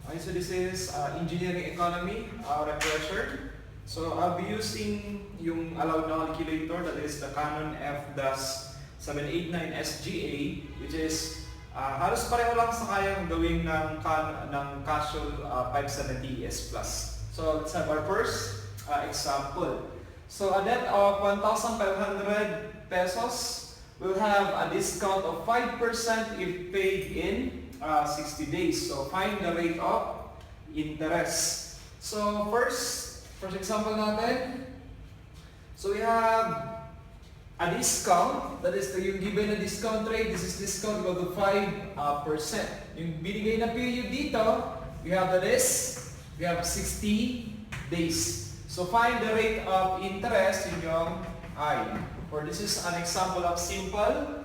Okay, so this is engineering economy, refresher. So I'll be using yung allowed na calculator, that is the Canon F-DAS 789 SGA, which is halos pareho lang sa kayang gawin ng Casual 570S Plus. So let's have our first example. So a debt of 1,500 pesos will have a discount of 5% if paid in 60 days. So find the rate of interest. So first example natin. So we have a discount, that is yung given na discount rate, this is discount equal to 5%. Yung binigay na period dito, we have that is, we have 60 days. So find the rate of interest in yung I. For this is an example of simple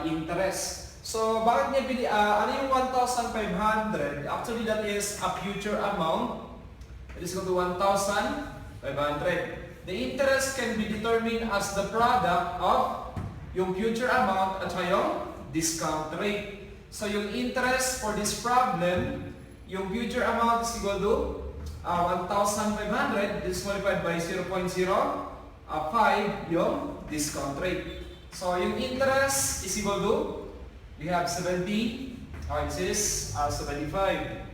interest. So bakit niya ano yung 1,500? Actually that is a future amount. It is equal to 1,500. The interest can be determined as the product of yung future amount at yung discount rate. So yung interest for this problem, yung future amount is equal to 1,500. This is multiplied by 0.05 yung discount rate. So yung interest is equal to, we have 70, this is 75.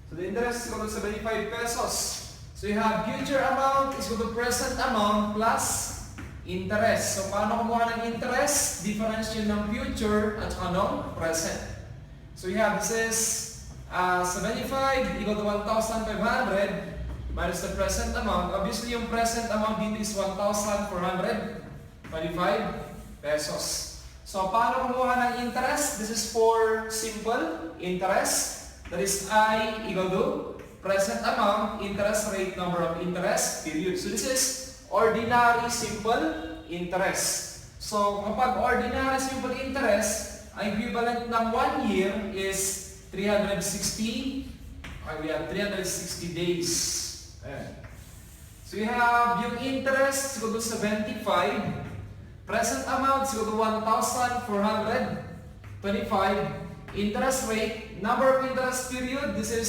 So the interest is equal to 75 pesos. So you have future amount is equal to present amount plus interest. So paano kumuha ng interest? Difference yun ng future at ng present. So you have, this is 75 equal to 1,500 minus the present amount. Obviously yung present amount dito is 1,425 pesos. So paano kumuha ng interest? This is for simple interest. That is I equal to present amount, interest rate, number of interest, period. So this is ordinary simple interest. So kapag ordinary simple interest, ang equivalent ng 1 year is 360. We have 360 days. Ayan. So we have yung interest equal to 75. Present amount equal to 1,425. Interest rate, number of interest period, this is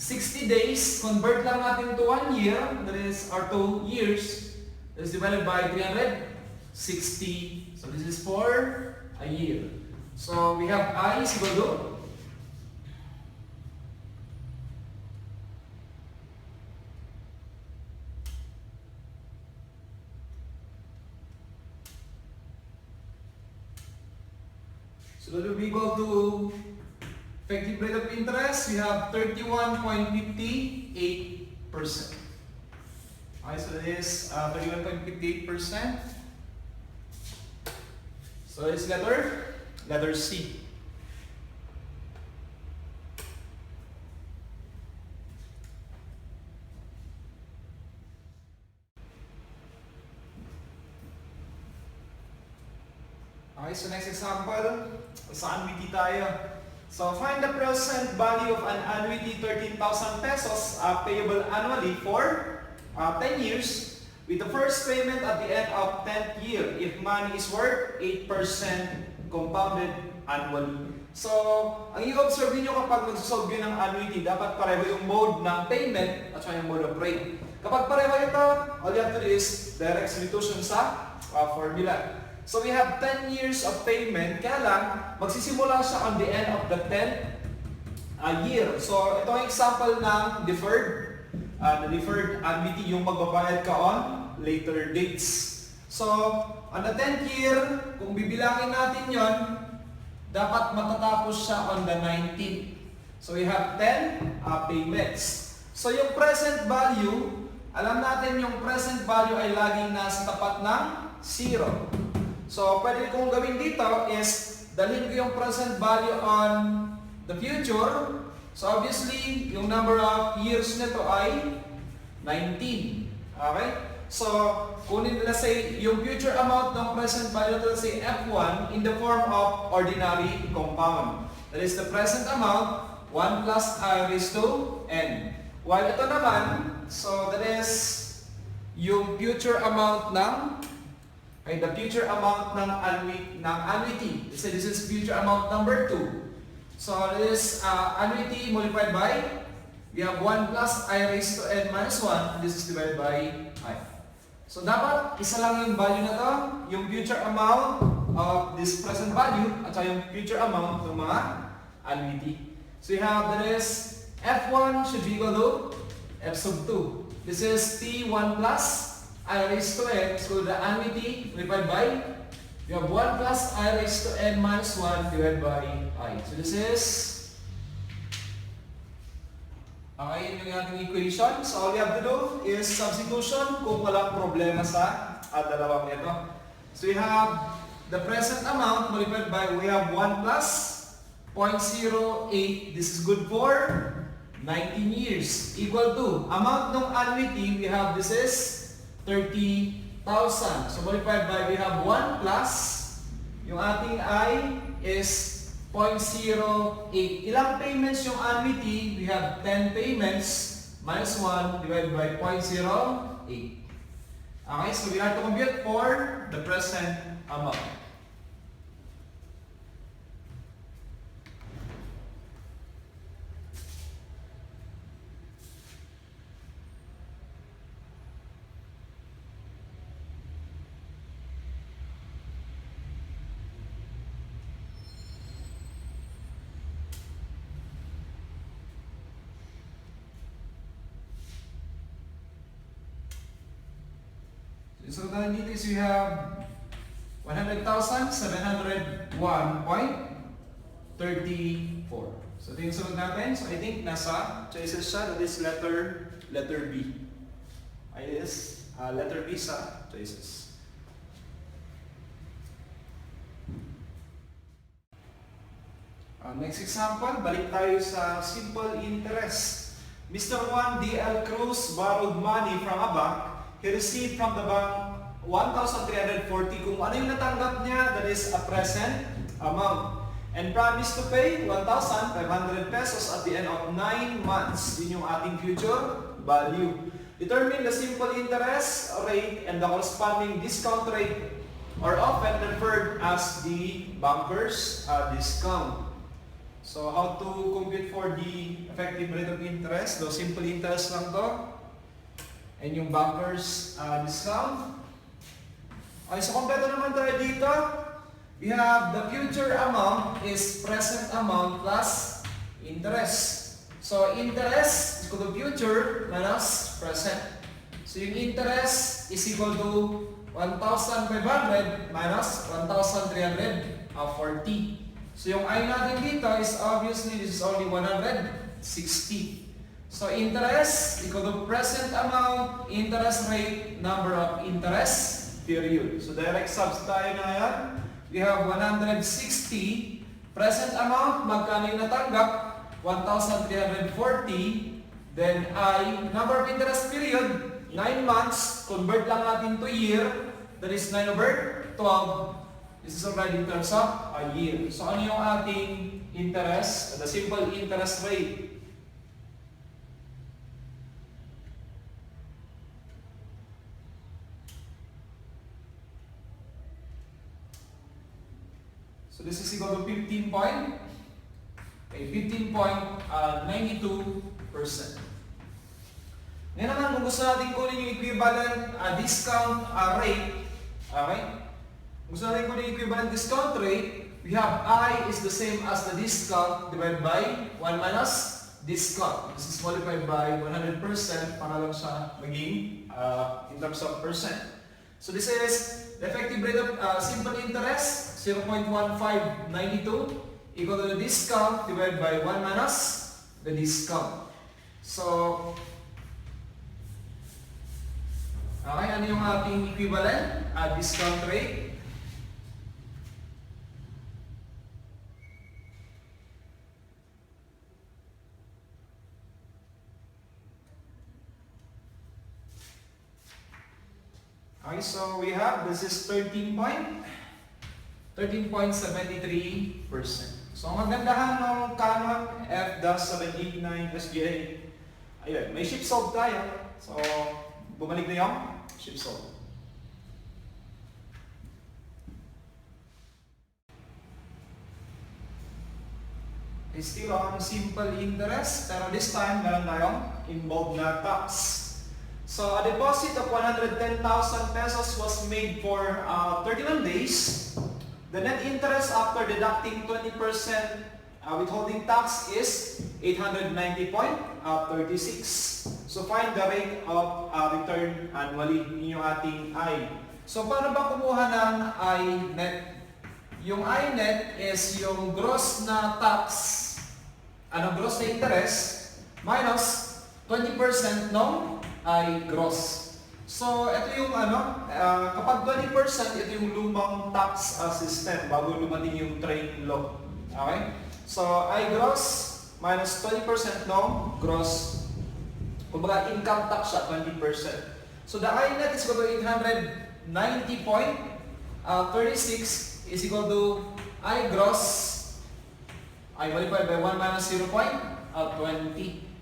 60 days. Convert lang natin to 1 year, that is our 2 years. That is divided by 360. So this is for a year. So we have I is equal to so that will be equal to effective rate of interest, we have 31.58%. Okay, so that is 31.58%. So it's letter C. Okay, so next example, sa annuity tayo. So find the present value of an annuity 13,000 pesos payable annually for 10 years with the first payment at the end of 10th year if money is worth 8% compounded annually. So, ang i-observe niyo kapag nagsosolve yun ng annuity, dapat pareho yung mode ng payment at yung mode of rate. Kapag pareho ito, all you have to do is direct substitution sa formula. So we have 10 years of payment, kaya lang, magsisimula siya on the end of the 10th year. So ito ang example ng deferred annuity, yung magbabayad ka on later dates. So on the 10th year, kung bibilangin natin yon, dapat matatapos siya on the 19th. So we have 10 payments. So yung present value, alam natin yung present value ay laging nasa tapat ng 0. So, pwede kong gawin dito is dalhin ko yung present value on the future. So, obviously, yung number of years nito ay 19. Okay? So, kunin nila say yung future amount ng present value, let's say F1 in the form of ordinary compound. That is the present amount, 1 plus I raised to n. While ito naman, so that is yung future amount ng Okay, the future amount ng annuity. Let's say this is future amount number 2. So this annuity multiplied by, we have 1 plus I raised to n minus 1, and this is divided by I. So dapat isa lang yung value na to, yung future amount of this present value at saka yung future amount ng mga annuity. So you have that is F1 should be equal to F sub 2. This is T1 plus I raised to n, so the annuity multiplied by, you have 1 plus I raised to n minus 1 divided by I. So this is, okay, yun yung ating equation. So all you have to do is substitution kung walang problema sa dalawang ito. So we have the present amount multiplied by, we have 1 plus 0.08. This is good for 19 years. Equal to, amount ng annuity, we have this is 30,000. So multiplied by, we have 1 plus, yung ating I is 0.08. Ilang payments yung annuity? We have 10 payments minus 1 divided by 0.08. Okay, so we have to compute for the present amount. So dito is we have 100,701.34. So ito yung sunod natin. So I think nasa choices siya. That is letter B. It is letter B sa choices. Next example, balik tayo sa simple interest. Mr. Juan D.L. Cruz borrowed money from a bank. He received from the bank 1,340. Kung ano yung natanggap niya, that is a present amount. And promised to pay 1,500 pesos at the end of 9 months. Yun yung ating future value. Determine the simple interest rate and the corresponding discount rate, or often referred as the banker's discount. So how to compute for the effective rate of interest? So simple interest lang to. And yung banker's discount. Okay, so kompleto naman tayo dito. We have the future amount is present amount plus interest. So interest is equal to future minus present. So yung interest is equal to 1,500 minus 1,340. So yung I natin dito is obviously this is only 160. So interest equal to present amount, interest rate, number of interest, period. So direct subs tayo na yan. We have 160. Present amount, magkano yung natanggap? 1,340. Then I, number of interest period, 9 months. Convert lang natin to year. That is 9 over 12. This is already in terms of a year. So ano yung ating interest? The simple interest rate. So this is equal to 15.92%. Ngayon naman, kung gusto natin kunin yung equivalent discount rate, okay? Kung gusto natin kunin yung equivalent discount rate, we have I is the same as the discount divided by 1 minus discount. This is multiplied by 100% para lang siya maging in terms of percent. So this is the effective rate of simple interest, 0.1592 equal to the discount divided by 1 minus the discount. So, okay, ano yung ating equivalent? Discount rate. Okay, so we have, this is 13.73%. So, ang magandahan ng Canon F-789 SGA, ayun, may ship solve tayo. So, bumalik na yung ship solve. is still on simple interest, pero this time meron tayong involved na tax. So a deposit of 110,000 pesos was made for 31 days. The net interest after deducting 20% withholding tax is 890.36. So find the rate of return annually. Yun yung ating I. So paano ba kumuha ng I-net? Yung I-net is yung gross na tax, gross na interest, minus 20% ng I-gross. So ito yung kapag 20%, ito yung lumang tax system bago lumating yung train law. Okay? So I-gross minus 20% ng gross. Kumbaga income tax siya, 20%. So the I-net is equal to 890.36 is equal to I-gross, I multiplied by 1 minus 0.20.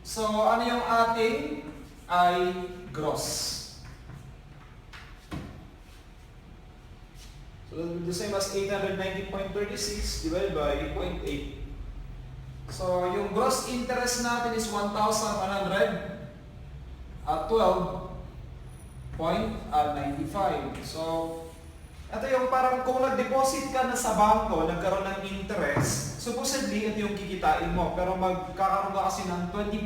So ano yung ating I-gross? So the same as 890.36 divided by 0.8. So yung gross interest natin is 1,112.95. So ito yung parang kung nag-deposit ka na sa bangko, nagkaroon ng interest, supposedly ito yung kikitain mo. Pero magkakaroon ka kasi ng 20%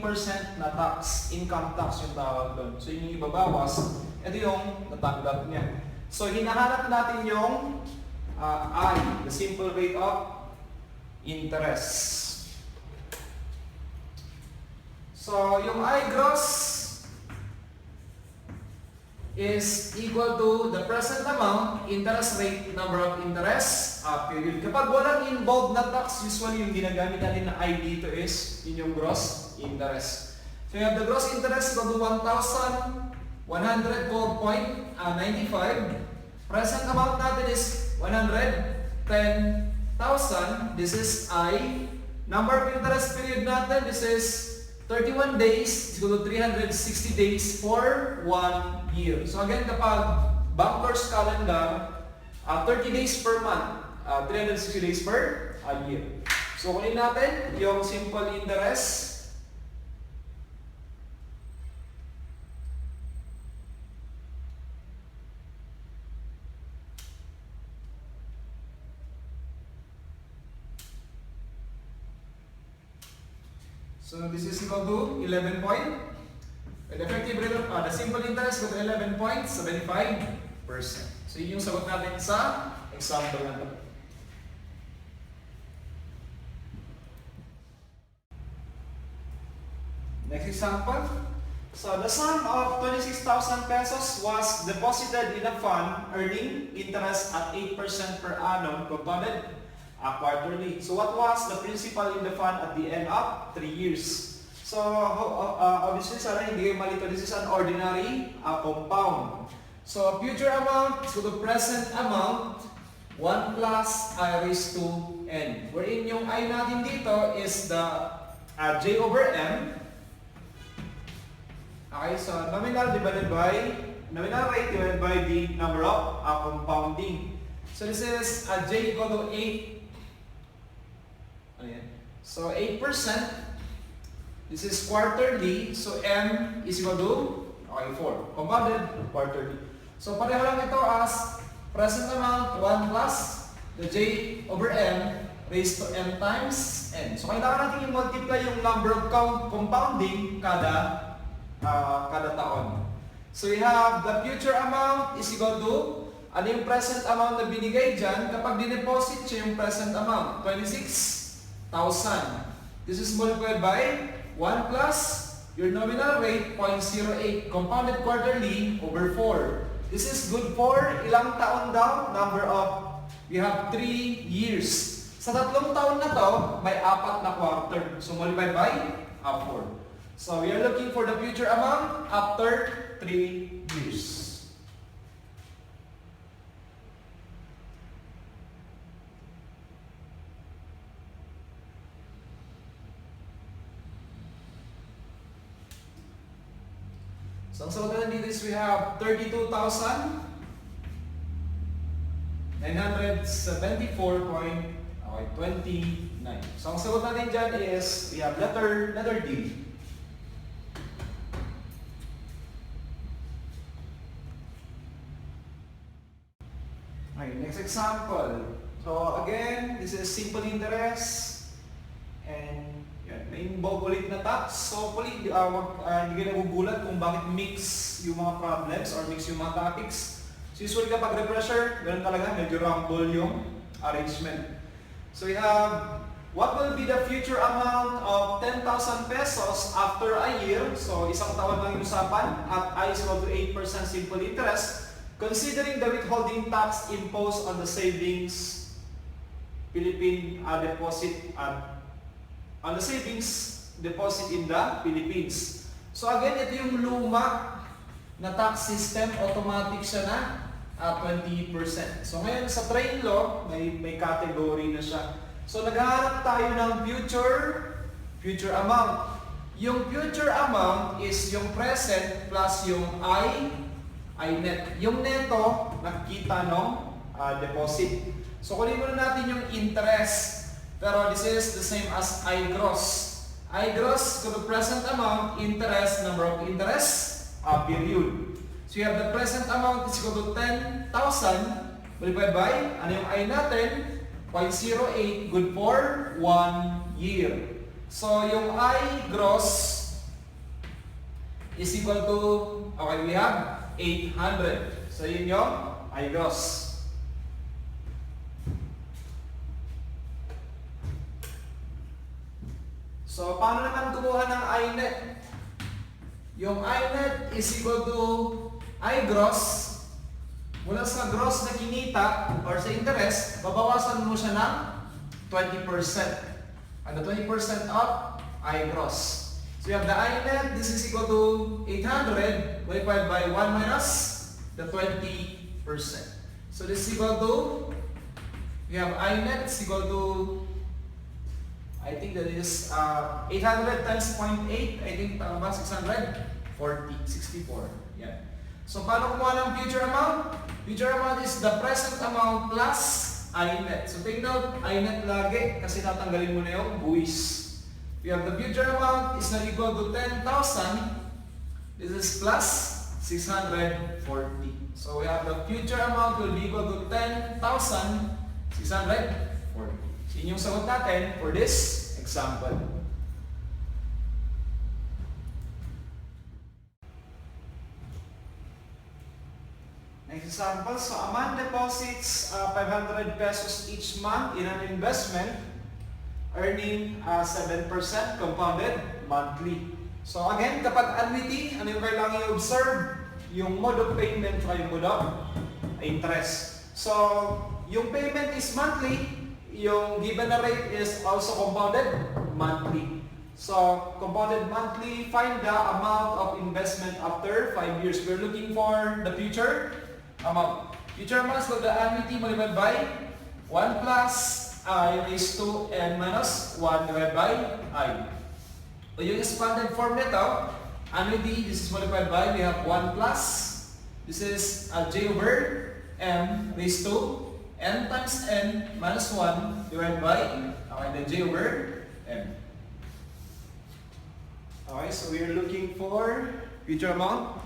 na tax, income tax yung tawag doon. So yun yung ibabawas, ito yung natanggap niya. So hinahanap natin yung I, the simple rate of interest. So yung I-gross is equal to the present amount, interest rate, number of interest, period. Kapag walang involved na tax, usually yung ginagamit natin na I dito is yun yung gross interest. So you have the gross interest equal to 1,112.95. Present amount natin is 110,000. This is I. Number of interest period natin, this is 31 days, is equal to 360 days for 1 year. So again, kapag banker's calendar, 30 days per month, 360 days per year. So kunin natin yung simple interest. So this is equal to 11 point. The effective rate of the simple interest equal to 11.75%. So yun yung sagot natin sa example na ito. Next example. So the sum of 26,000 pesos was deposited in a fund earning interest at 8% per annum compounded quarterly. So what was the principal in the fund at the end of 3 years? So obviously sana hindi kayo malito, this is an ordinary compound. So future amount to the present amount 1 plus I raised to n. Wherein yung I natin dito is the J over M. Okay, so nominal rate divided by the number of compounding. So this is J equal to 8. So 8%. This is quarterly. So M is equal to 4. Compounded quarterly. So pareho lang ito as present amount 1 plus the J over M raised to M times N. So kailangan natin i-multiply yung number of compounding kada taon. So we have the future amount is equal to ano yung present amount na binigay dyan kapag dineposit siya yung present amount, 26,000. This is multiplied by 1 plus your nominal rate, 0.08, compounded quarterly over 4. This is good for ilang taon daw? Number of, we have 3 years. Sa 3 taon na to, may 4 na quarter. So multiplied by 4. So we are looking for the future amount after 3 years. So ang sagot natin dito is we have 32,974.40. Okay, 29. So ang sagot natin dyan is, we have letter D. Okay, next example. So again, this is simple interest. And yan, may involve ulit na tax. So hopefully, hindi ka nagugulat kung bakit mix yung mga problems or mix yung mga topics. So usually kapag refresher, ganun talaga, medyo rumble yung arrangement. So we have, what will be the future amount of 10,000 pesos after a year? So isang taon lang yung usapan at I is equal to 8% simple interest. Considering the withholding tax imposed on the savings Philippine deposit on the savings deposit in the Philippines. So again, ito yung luma na tax system, automatic siya na 20%. So ngayon sa train law, may category na siya. So naghahanap tayo ng future amount. Yung future amount is yung present plus yung I net. Yung neto, nakikita ng deposit. So kunin muna natin yung interest. Pero this is the same as I gross. I gross to the present amount, interest, number of interest, period. So you have the present amount is equal to 10,000 multiplied by, ano yung I natin? 0.08, good for 1 year. So yung I gross is equal to, okay, we have 800. So yun yung I gross. So paano naman kumuha ng I net? Yung I net is equal to I gross. Mula sa gross na kinita or sa interest, babawasan mo siya ng 20%. And the 20% of I gross. So you have the I net, this is equal to 800 multiplied by 1 minus the 20%. So this is equal to, we have I net is equal to, I think that is 800 times 0.8, I think tama ba? 64. Yeah. So paano kumuha ng future amount? Future amount is the present amount plus I net. So take note, I net lagi kasi tatanggalin mo na yung buwis. We have the future amount is not equal to 10,000. This is plus 640. So we have the future amount will be equal to 10,640. So yun yung sagot natin for this example. Next example, so a man deposits 500 pesos each month in an investment, earning 7% compounded monthly. So again, kapag annuity, ano yung kailangan i-observe? Yung mode of payment o yung mode of interest. So, yung payment is monthly, yung given na rate is also compounded monthly. So, compounded monthly, find the amount of investment after 5 years. We're looking for the future amount. Future amount is called the annuity multiplied by 1 plus I raised to n minus 1 divided by I. So, yung expanded form nito, annuity, this is multiplied by, we have 1 plus, this is j over m raised to n times n minus 1 divided by, okay, then j over m. Okay, so we are looking for future amount.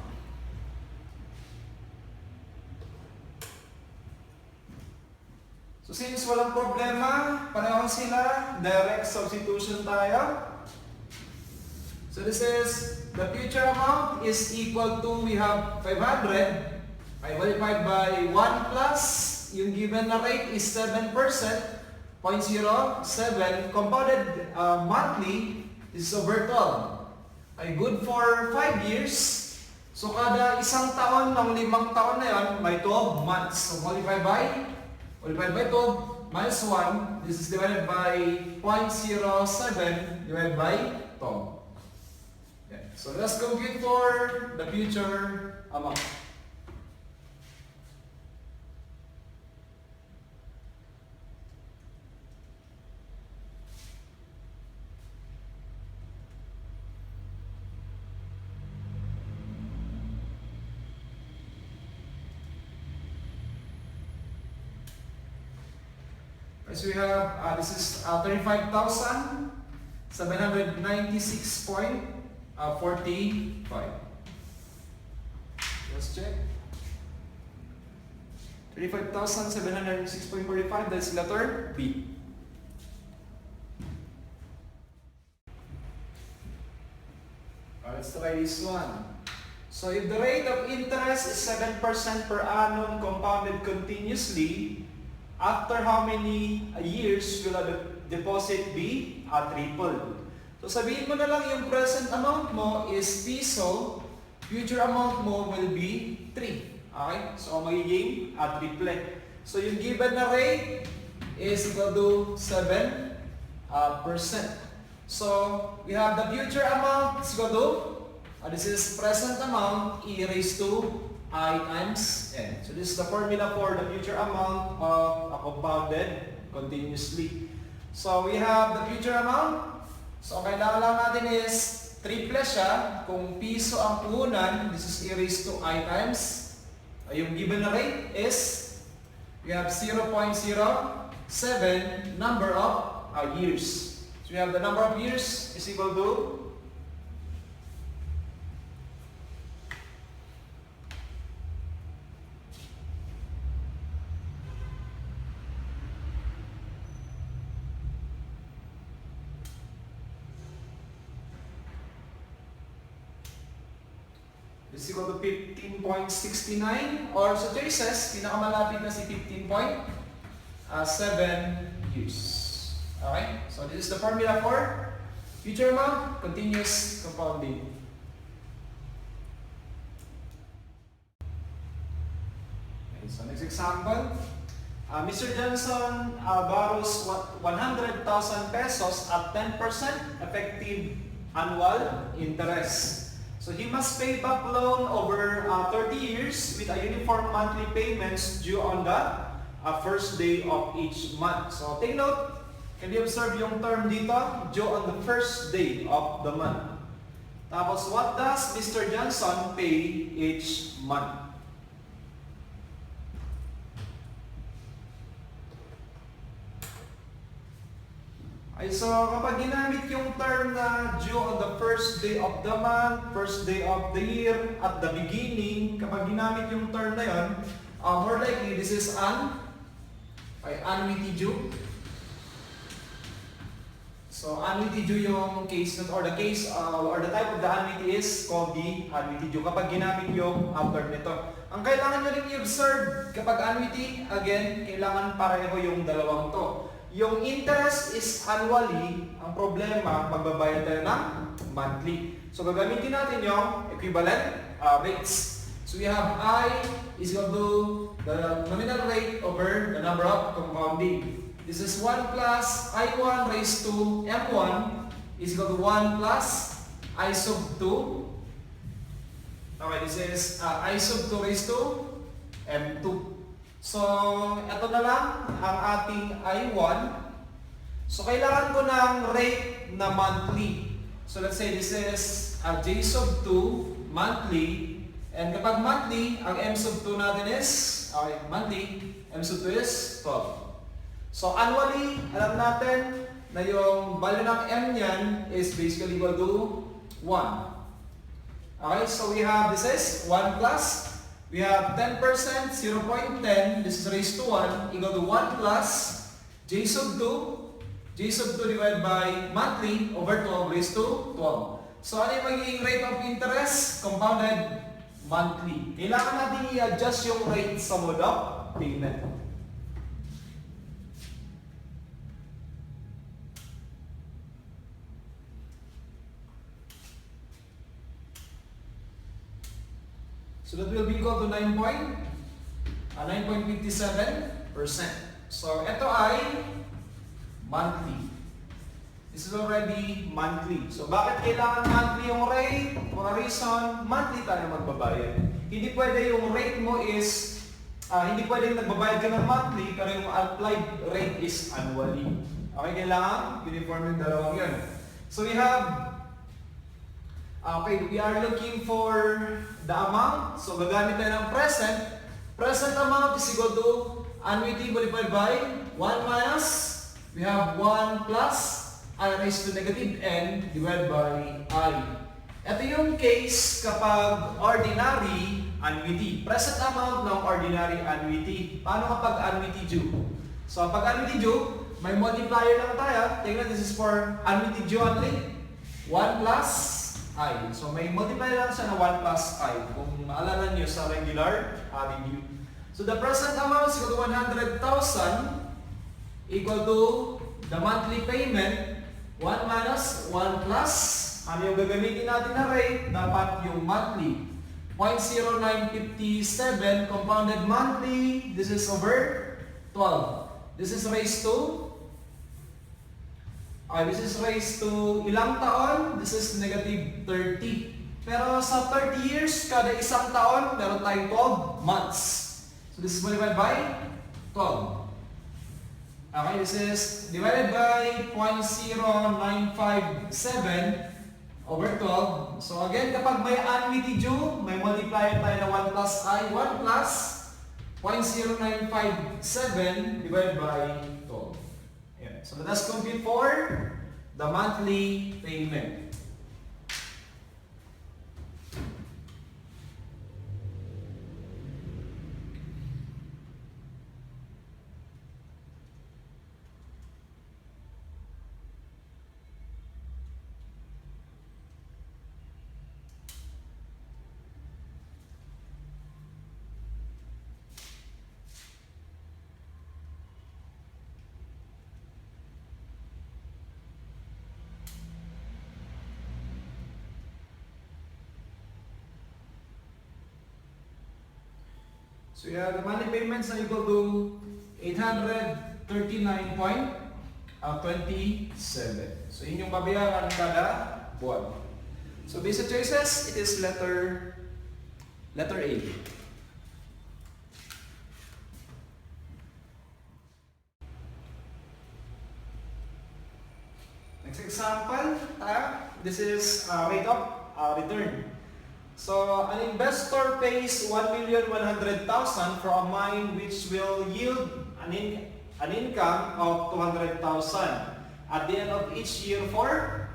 So since walang problema, pareho sila, direct substitution tayo. So this is, the future amount is equal to, we have 500, I multiplied by 1 plus, yung given na rate is 7%, 0.07, compounded monthly is over 12. Ay good for 5 years. So kada isang taon ng 5 taon na yon, may 12 months. So multiplied by 12 minus 1, this is divided by 0.07 divided by 12. Yeah. So let's compute for the future amount. As we have, this is 35,796.45. Let's check. 35,706.45, that's letter B. Let's try this one. So if the rate of interest is 7% per annum compounded continuously, after how many years will the deposit be tripled? So sabihin mo na lang yung present amount mo is piso, future amount mo will be 3. Okay? So magiging triplet. So yung given na rate is equal to 7%. So we have the future amount is equal to, this is present amount, e raised to I times n. So this is the formula for the future amount of a compounded continuously. So we have the future amount. So ang kailangan lang natin is triple siya. Kung piso ang puhunan, this is e raised to I times. Yung given na rate is, we have 0.07 number of years. So we have the number of years is equal to is equal to 15.69, or sa choices, pinakamalapit na si 15.7 years. Okay? So this is the formula for future amount, continuous compounding. Okay, so next example. Mr. Johnson borrows 100,000 pesos at 10% effective annual interest. So he must pay back loan over 30 years with a uniform monthly payments due on the first day of each month. So take note, can you observe yung term dito? Due on the first day of the month. Tapos what does Mr. Johnson pay each month? Ay, so kapag ginamit yung term na due on the first day of the month, first day of the year, at the beginning, kapag ginamit yung term na yun, more likely this is an annuity due. So annuity due yung case, or the case, or the type of the annuity is called the annuity due kapag ginamit yung term nito. Ang kailangan nyo rin i-observe kapag annuity, again, kailangan pareho yung dalawang to. Yung interest is annually, ang problema, magbabayad tayo ng monthly. So gagamitin natin yung equivalent rates. So we have I is equal to the nominal rate over the number of compounding. This is 1 plus I1 raised to M1 is equal to 1 plus I sub 2. Okay, this is I sub 2 raised to M2. So, ito na lang ang ating I1. So, kailangan ko ng rate na monthly. So, let's say this is J sub 2 monthly. And kapag monthly, ang M sub 2 natin is, okay, monthly, M sub 2 is 12. So, annually, alam natin na yung value ng M niyan is basically equal to 1. Okay, so we have, this is 1 plus, we have 10%, 0.10, this is raised to 1, equal to 1 plus J sub 2 divided by monthly over 12 raised to 12. So ano yung magiging rate of interest? Compounded monthly. Kailangan natin i-adjust yung rate sa mode of payment. So that will be equal to 9.57%. So ito ay monthly. This is already monthly. So bakit kailangan monthly yung rate? For a reason, monthly tayo magbabayad. Hindi pwede yung rate mo is, hindi pwede nagbabayad ka ng monthly, pero yung applied rate is annually. Okay, kailangan uniform yung dalawang yun. So we have, okay, we are looking for the amount. So gagamit tayo ng present. Present amount is equal to annuity multiplied by 1 minus, we have 1 plus I raised to negative n divided by I. Ito yung case kapag ordinary annuity. Present amount ng ordinary annuity. Paano kapag annuity due? So, pag annuity due, may multiplier lang tayo. Tingnan, this is for annuity due only. 1 plus I. So, may multiplier lang siya na 1 plus I. Kung maalala nyo sa regular review. So, the present amount is equal to 100,000 equal to the monthly payment 1 minus 1 plus. Ano yung gagamitin natin na rate? Dapat yung monthly. 0.0957 compounded monthly. This is over 12. This is raised to ilang taon? This is negative 30. Pero sa 30 years, kada isang taon, meron tayong 12 months. So this is multiplied by 12. Okay, this is divided by 0.0957 over 12. So again, kapag may annuity due, may multiplier tayo na 1 plus I. 1 plus 0.0957 divided by 12. Ayan. So let us compute for the monthly payment. So yeah, the monthly payments are equal to 839.27. So yun yung babayaran kada buwan. So basic choices, it is letter A. Next example, this is rate of return. So, an investor pays 1,100,000 for a mine which will yield an income of 200,000 at the end of each year for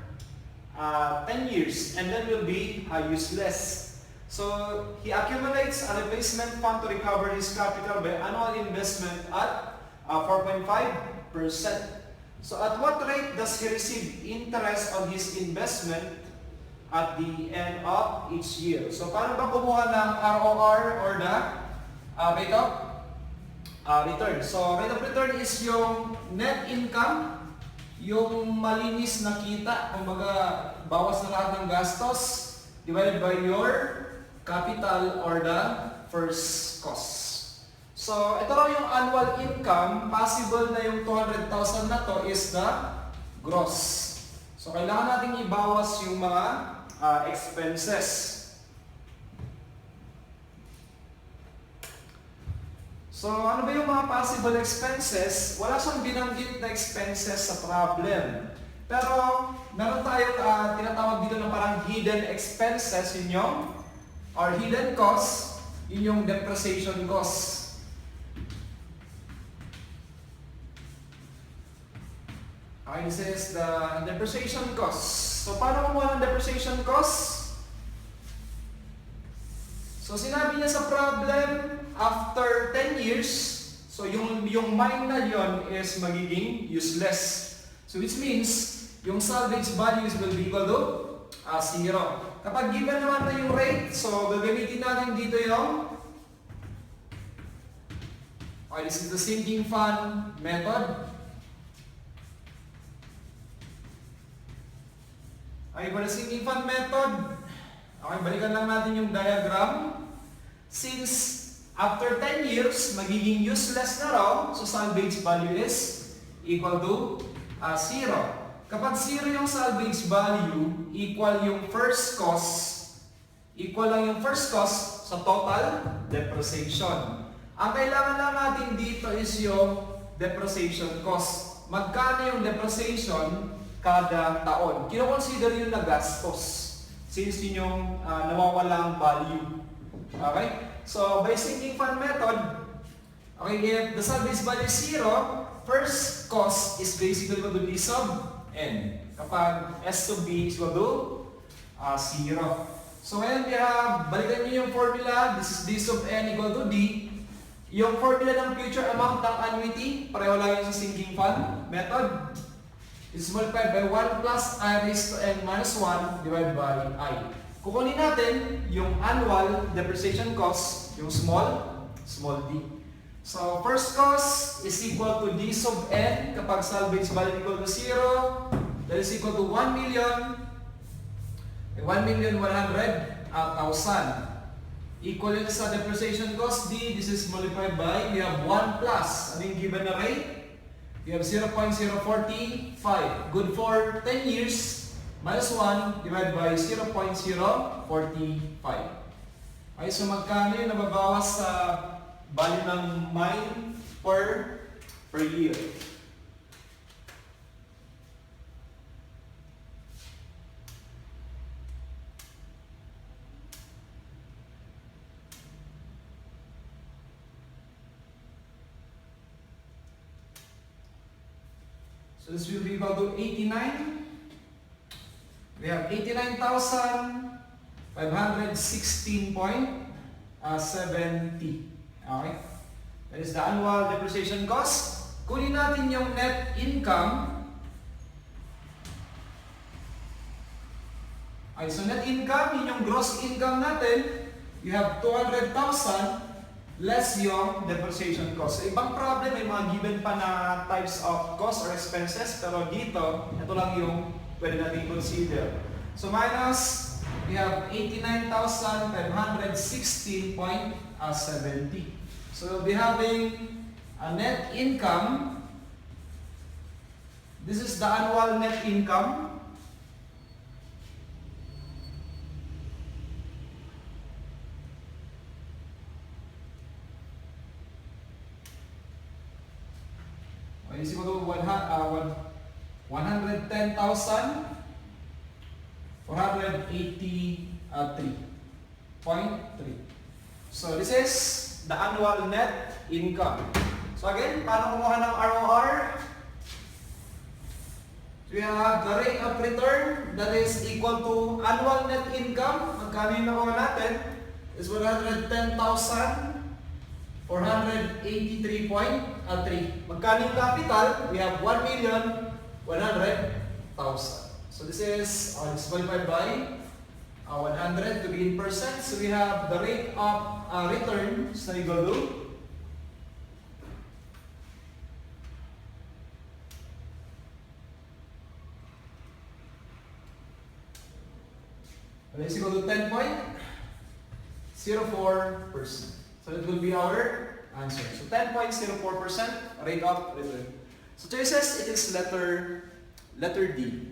10 years and then will be useless. So, he accumulates a replacement fund to recover his capital by annual investment at 4.5%. So, at what rate does he receive interest on his investment at the end of each year? So, paano ba kumuha ng ROR or the rate of return? So, rate of return is yung net income, yung malinis na kita, kumbaga bawas na lahat ng gastos, divided by your capital or the first cost. So, ito raw yung annual income, possible na yung 200,000 na to is the gross. So, kailangan natin ibawas yung mga expenses. So, ano ba yung mga possible expenses? Wala siyang binanggit na expenses sa problem. Pero, meron tayong tinatawag dito na parang hidden expenses, yun yung, or hidden costs, yun yung depreciation costs. Okay, this is the depreciation costs. So, paano kumuha ng depreciation costs? So, sinabi niya sa problem, after 10 years, so yung mine na yon is magiging useless. So, which means, yung salvage values will be equal to 0. Kapag given naman na yung rate, so gagamitin natin dito yung okay, this is the sinking fund method. Okay, for the sinking fund method, okay, balikan lang natin yung diagram. Since after 10 years, magiging useless na raw, so salvage value is equal to 0. Kapag 0 yung salvage value, equal yung first cost, equal lang yung first cost sa total depreciation. Ang kailangan lang natin dito is yung depreciation cost. Magkano yung depreciation kada taon? Kino-consider yun na gastos since yun yung nawawalang value. Okay? So by sinking fund method, okay, if the sum-based value is 0, first cost is basically equal to D sub N. Kapag S sub B is equal to 0. So ngayon we have, balikan nyo yung formula, this is D sub N equal to D. Yung formula ng future amount ng annuity, pareho lang yung sa sinking fund method, is multiplied by 1 plus I raised to N minus 1 divided by I. Kukunin natin yung annual depreciation cost, yung small d. So, first cost is equal to D sub N kapag salvage value equal to 0. That is equal to 1,100,000. Equal yun sa depreciation cost D. This is multiplied by, we have 1 plus. Ano yung given na rate? We have 0.045. Good for 10 years. Minus 1 divided by 0.045. Okay, so magkano yung nababawas sa value ng mine per year? So this will be equal to 89. We have 89,516.70. Okay? That is the annual depreciation cost. Kunin natin yung net income. Okay, so net income, yun yung gross income natin. You have 200,000 less yung depreciation cost. Sa ibang problem, may mga given pa na types of cost or expenses. Pero dito, ito lang yung pwede natin consider. So minus, we have 89,516.70. So we'll be having a net income. This is the annual net income. Is equal to 110,483.3. So this is the annual net income. So again, paano kumuha ng ROR? We have the rate of return that is equal to annual net income. Magkano yung nakuha natin? Is 110,483.3. Magkano yung capital? We have 1,100,000. So this is multiplied by 100 to be in percent. So we have the rate of return na equal to is equal to 10.04%. So that will be our answer. So 10.04% rate of return. So choices, it is letter D.